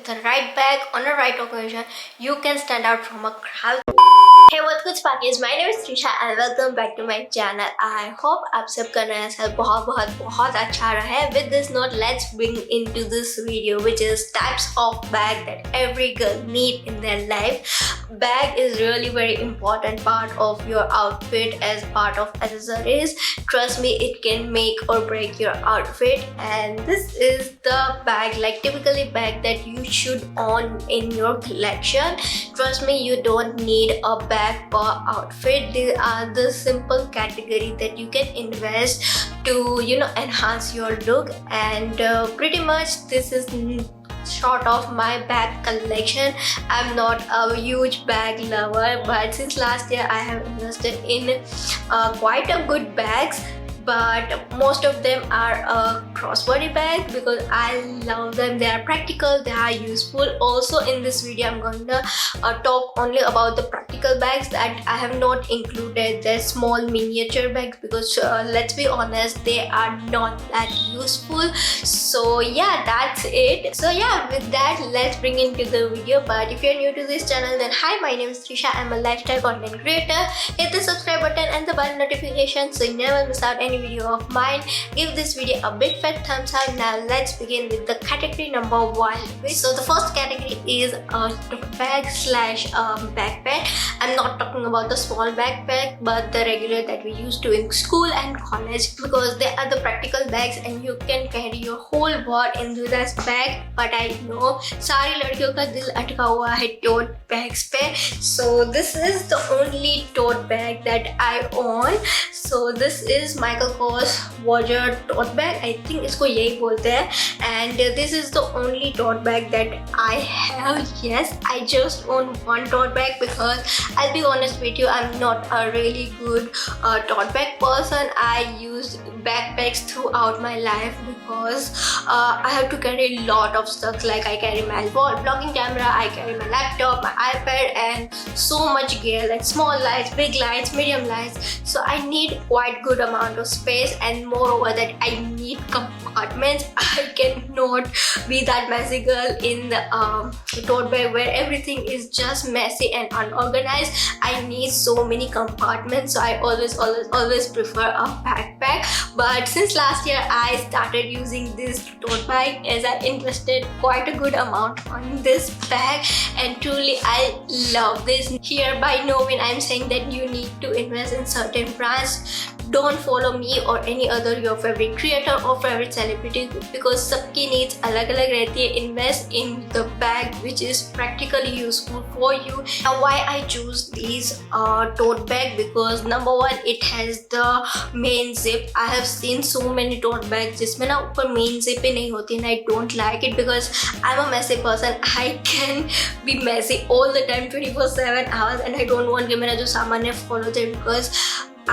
with the right bag on a right occasion, you can stand out from a crowd. Hey, what's good Sparkies? My name is Trishaa and welcome back to my channel. I hope आप सबका नया साल बहुत अच्छा रहा है. With this note, let's bring into this video, which is types of bag that every girl need in their life. Bag is really very important part of your outfit as part of accessories. Trust me, it can make or break your outfit. And this is the bag, like typically bag that you should own in your collection. Trust me, you don't need a bag per outfit. These are the simple category that you can invest to enhance your look. And pretty much this is short of my bag collection. I'm not a huge bag lover, but since last year I have invested in quite a good bags, but most of them are crossbody bag because I love them. They are practical, they are useful. Also in this video I'm going to talk only about the practical bags that I have not included the small miniature bags because let's be honest, they are not that useful. So yeah, that's it. So yeah, with that, let's bring into the video. But if you're new to this channel, then hi, my name is Trishaa. I'm a lifestyle content creator. Hit the subscribe button and the bell notification so you never miss out any video of mine. Give this video a big fat thumbs up. Now let's begin with the category number 1. So the first category is a tote bag slash backpack. I'm not talking about the small backpack but the regular that we used to in school and college, because they are the practical bags and you can carry your whole world into this bag. But I know सारी लड़कियों का दिल अटका हुआ है tote bags पे. So this is the only tote bag that I own. So this is Michael Kors Voyager tote bag. I think इसको यही बोलते हैं. And this is the only tote bag that I have. Yes, I just own one tote bag because I'll be honest with you, I'm not a really good tote bag person. I use backpacks throughout my life because I have to carry a lot of stuff. Like I carry my vlogging camera, I carry my laptop, my iPad, and so much gear like small lights, big lights, medium lights. So I need quite good amount of space, and moreover that I need compartments. I cannot be that messy girl in the tote bag where everything is just messy and unorganized. I need so many compartments, so I always prefer a backpack. But since last year I started using this tote bag as I invested quite a good amount on this bag, and truly I love this. Here by no means I'm saying that you need to invest in certain brands. Don't follow me or any other your favorite creator or favorite celebrity because सबकी needs अलग-अलग रहती है. Invest in the bag which is practically useful for you. Now why I choose these tote bag, because number one, it has the main zip. I have seen so many tote bags जिसमें ना ऊपर main zip ही नहीं होती, and I don't like it because I'm a messy person. I can be messy all the time 24/7 hours, and I don't want कि मेरा जो सामान है fall हो जाए because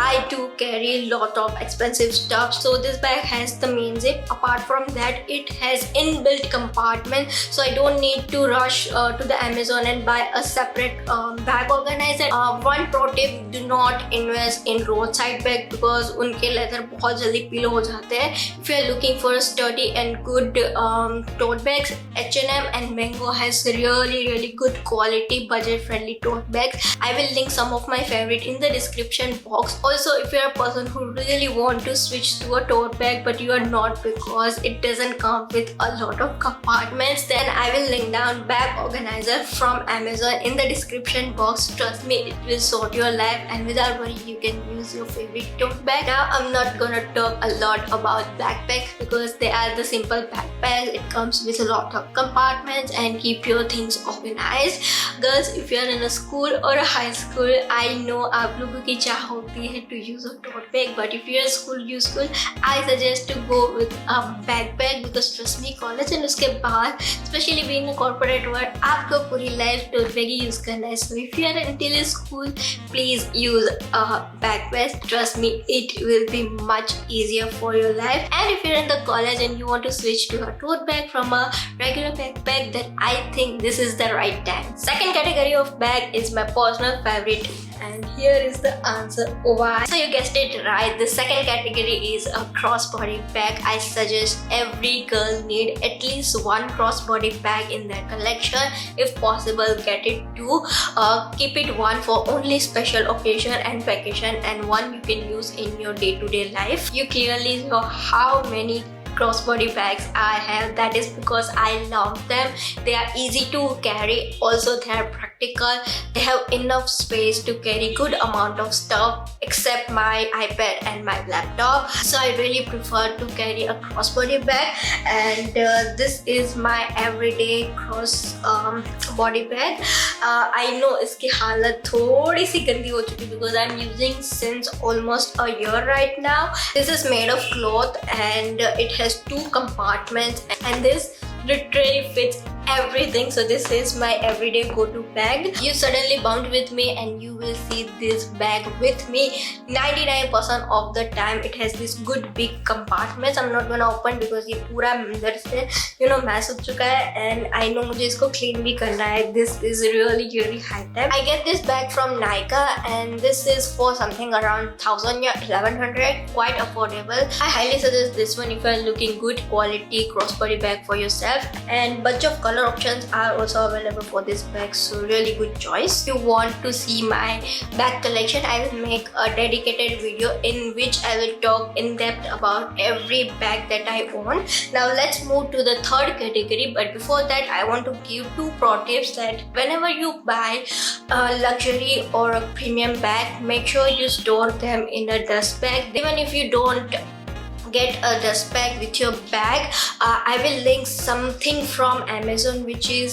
I do carry a lot of expensive stuff. So this bag has the main zip. Apart from that, it has inbuilt compartment, so I don't need to rush to the Amazon and buy a separate bag organizer. One pro tip: do not invest in roadside bag because उनके leather बहुत जल्दी पीलो हो जाते हैं. If you are looking for a sturdy and good tote bags, H&M and Mango has really good quality budget friendly tote bags. I will link some of my favorite in the description box. Also, if you're a person who really want to switch to a tote bag but you are not because it doesn't come with a lot of compartments, then I will link down bag organizer from Amazon in the description box. Trust me, it will sort your life, and without worry you can use your favorite tote bag. Now I'm not gonna talk a lot about backpacks because they are the simple backpacks. It comes with a lot of compartments and keep your things organized. Girls, if you are in a school or a high school, I know आप लोगों की चाह होती है to use a tote bag, but if you're school useful, I suggest to go with a backpack because trust me, college and उसके बाद, especially being a corporate world, आपको पूरी life tote bag ही use करना है. So if you are until school, please use a backpack. Trust me, it will be much easier for your life. And if you're in the college and you want to switch to a tote bag from a regular backpack, then I think this is the right time. Second category of bag is my personal favorite. and here is the answer why. So you guessed it right, the second category is a crossbody bag. I suggest every girl need at least one crossbody bag in their collection. If possible, get it two. Keep it one for only special occasion and vacation, and one you can use in your day-to-day life. You clearly know how many crossbody bags I have. That is because I love them. They are easy to carry, also they are practical. They have enough space to carry good amount of stuff except my iPad and my laptop. So I really prefer to carry a crossbody bag, and this is my everyday crossbody bag. I know इसकी हालत थोड़ी सी गंदी हो चुकी because I'm using since almost a year right now. This is made of cloth and it has two compartments, and this literally fits everything. So this is my everyday go-to bag. You suddenly bound with me and you will see this bag with me 99% of the time. It has this good big compartments. I'm not gonna open because ये पूरा अंदर से mess हो चुका है, and I know मुझे इसको clean भी करना है. This is really high tech. I get this bag from Nika and this is for something around 1000 or 1100, quite affordable. I highly suggest this one if you are looking good quality crossbody bag for yourself, and bunch of color options are also available for this bag, so really good choice. If you want to see my bag collection, I will make a dedicated video in which I will talk in depth about every bag that I own. Now let's move to the third category, but before that I want to give two pro tips that whenever you buy a luxury or a premium bag, make sure you store them in a dust bag. Even if you don't get a dust bag with your bag, I will link something from Amazon which is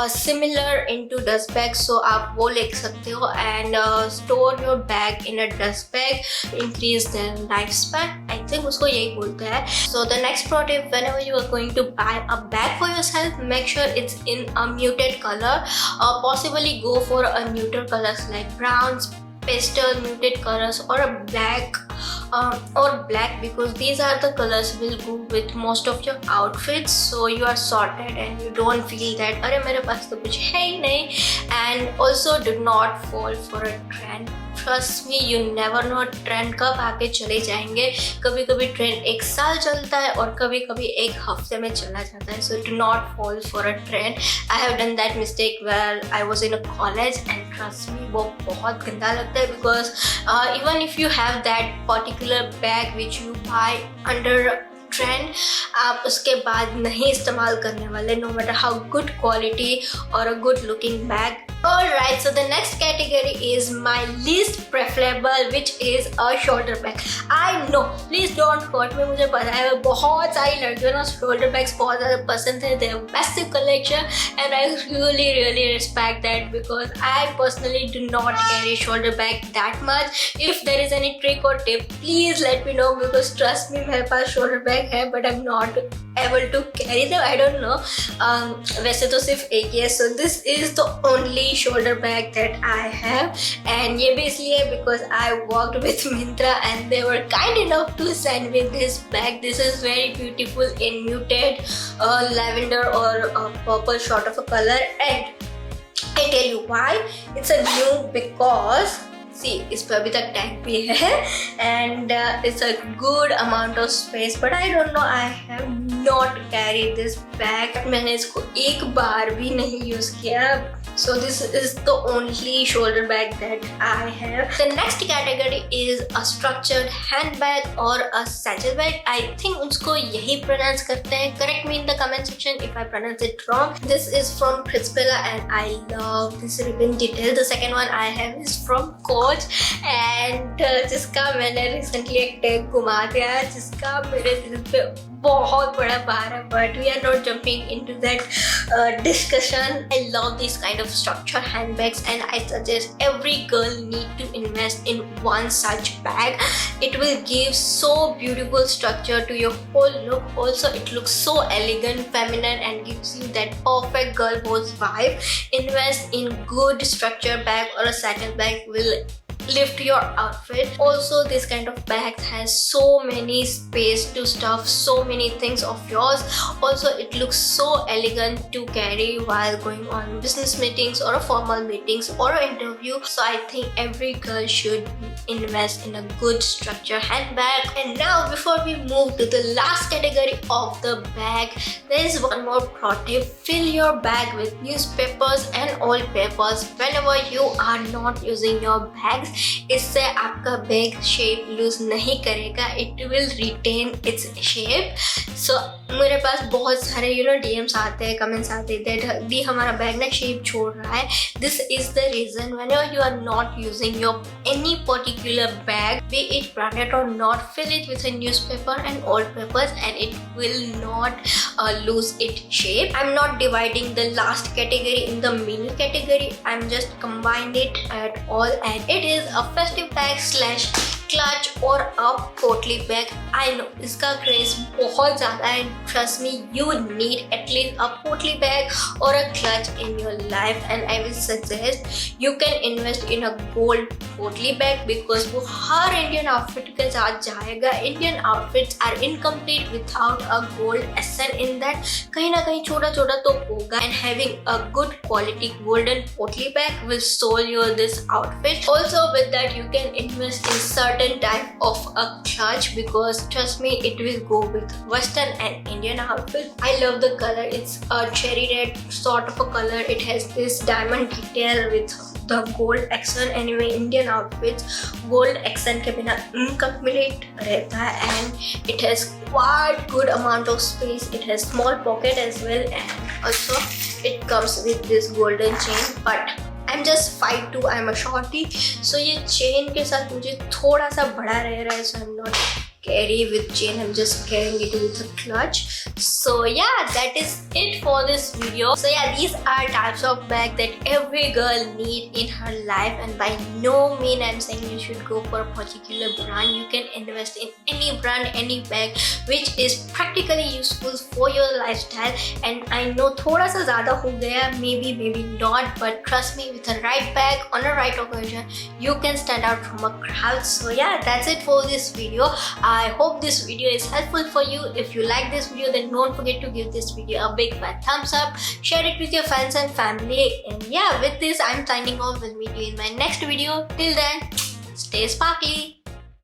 similar into dust bag, so आप वो ले सकते हो and store your bag in a dust bag, increase their lifespan. I think उसको यही बोलते हैं. So the next pro tip, whenever you are going to buy a bag for yourself, make sure it's in a muted color. Possibly go for a neutral colors like browns, pastel muted colors, or a black because these are the colors will go with most of your outfits, so you are sorted and you don't feel that अरे मेरे पास तो कुछ है ही नहीं. And also do not fall for a trend. Trust me, you never know trend कब आके चले जाएंगे. कभी कभी ट्रेंड एक साल चलता है और कभी कभी एक हफ्ते में चला जाता है. So do not fall for a trend. I have done that mistake where I was in a college, and trust me, वो बहुत गंदा लगता है because even if you have that particular bag which you buy under trend, आप उसके बाद नहीं इस्तेमाल करने वाले, no matter how good quality or a good looking bag. Alright, so the next category is my least preferable, which is a shoulder bag. I know, please don't quote me, मुझे पता है बहुत सारी लड़कियों ना shoulder bags बहुत ज़्यादा पसंद है. They have massive collection and I really respect that because I personally do not carry shoulder bag that much. If there is any trick or tip, please let me know because trust me, मेरे पास shoulder bag है but I'm not able to carry them. I don't know. वैसे तो सिर्फ एक ही है. So this is the only shoulder bag that I have, and ये भी इसलिए because I worked with Myntra and they were kind enough to send me this bag. This is very beautiful in muted lavender or purple sort of a color, and I tell you why. It's a new because see, इस पर अभी तक tag भी है and it's a good amount of space, but I don't know, I have not carried this bag. मैंने इसको एक बार भी नहीं यूज किया. So this is the only shoulder bag that I have. The next category is a structured handbag or a satchel bag. I think उसको यही pronounce करते हैं. Correct me in the comment section if I pronounce it wrong. This is from Principella and I love this ribbon detail. The second one I have is from Coach and जिसका मैंने recently एक tag घुमा दिया है, जिसका मेरे दिल पे बहुत बड़ा भार है, but we are not jumping into that discussion. I love these kind of structured handbags and I suggest every girl need to invest in one such bag. It will give so beautiful structure to your whole look. Also, it looks so elegant, feminine and gives you that perfect girl boss vibe. Invest in good structured bag or a satin bag will lift your outfit. Also, this kind of bag has so many space to stuff so many things of yours. Also, it looks so elegant to carry while going on business meetings or a formal meetings or an interview. So I think every girl should invest in a good structure handbag. And now, before we move to the last category of the bag, there is one more pro tip. Fill your bag with newspapers and old papers whenever you are not using your bags. इससे आपका bag shape loose नहीं करेगा, it will retain its shape. So मेरे पास बहुत सारे DMs आते हैं, comments आते हैं that दी हमारा बैग ना शेप छोड़ रहा है. This is the reason. Whenever you are not using your any particular bag, be it branded or not, fill it with a newspaper and old papers and it will not lose its shape. I'm not dividing the last category in the mini category. I'm just combined it at all, and it is a festive bag slash clutch or a portly bag. I know इसका craze बहुत ज़्यादा है. Trust me, you need at least a portly bag or a clutch in your life, and I will suggest you can invest in a gold portly bag because वो हर Indian outfit के साथ जाएगा. Indian outfits are incomplete without a gold essence in that. कहीं ना कहीं छोटा छोटा तो होगा, and having a good quality golden portly bag will soul your this outfit. Also with that, you can invest in certain type of a clutch because trust me, it will go with western and Indian outfit. I love the color. It's a cherry red sort of a color. It has this diamond detail with the gold accent. Anyway, Indian outfits gold accent के बिना incomplete रहता है, and it has quite good amount of space. It has small pocket as well, and also it comes with this golden chain. But I'm just 5'2", I'm a shorty, so ये chain के साथ मुझे थोड़ा सा बड़ा रह रहा है, so I'm not carry with chain. I'm just carrying it with a clutch. So yeah, that is it for this video. So yeah, these are types of bag that every girl need in her life, and by no mean I'm saying you should go for a particular brand. You can invest in any brand, any bag which is practically useful for your lifestyle. And I know थोड़ा सा ज़्यादा हो गया, maybe not, but trust me, with the right bag on a right occasion, you can stand out from a crowd. So yeah, that's it for this video. I hope this video is helpful for you. If you like this video, then don't forget to give this video a big fat thumbs up. Share it with your friends and family. And yeah, with this, I'm signing off. We'll meet you in my next video. Till then, stay sparkly.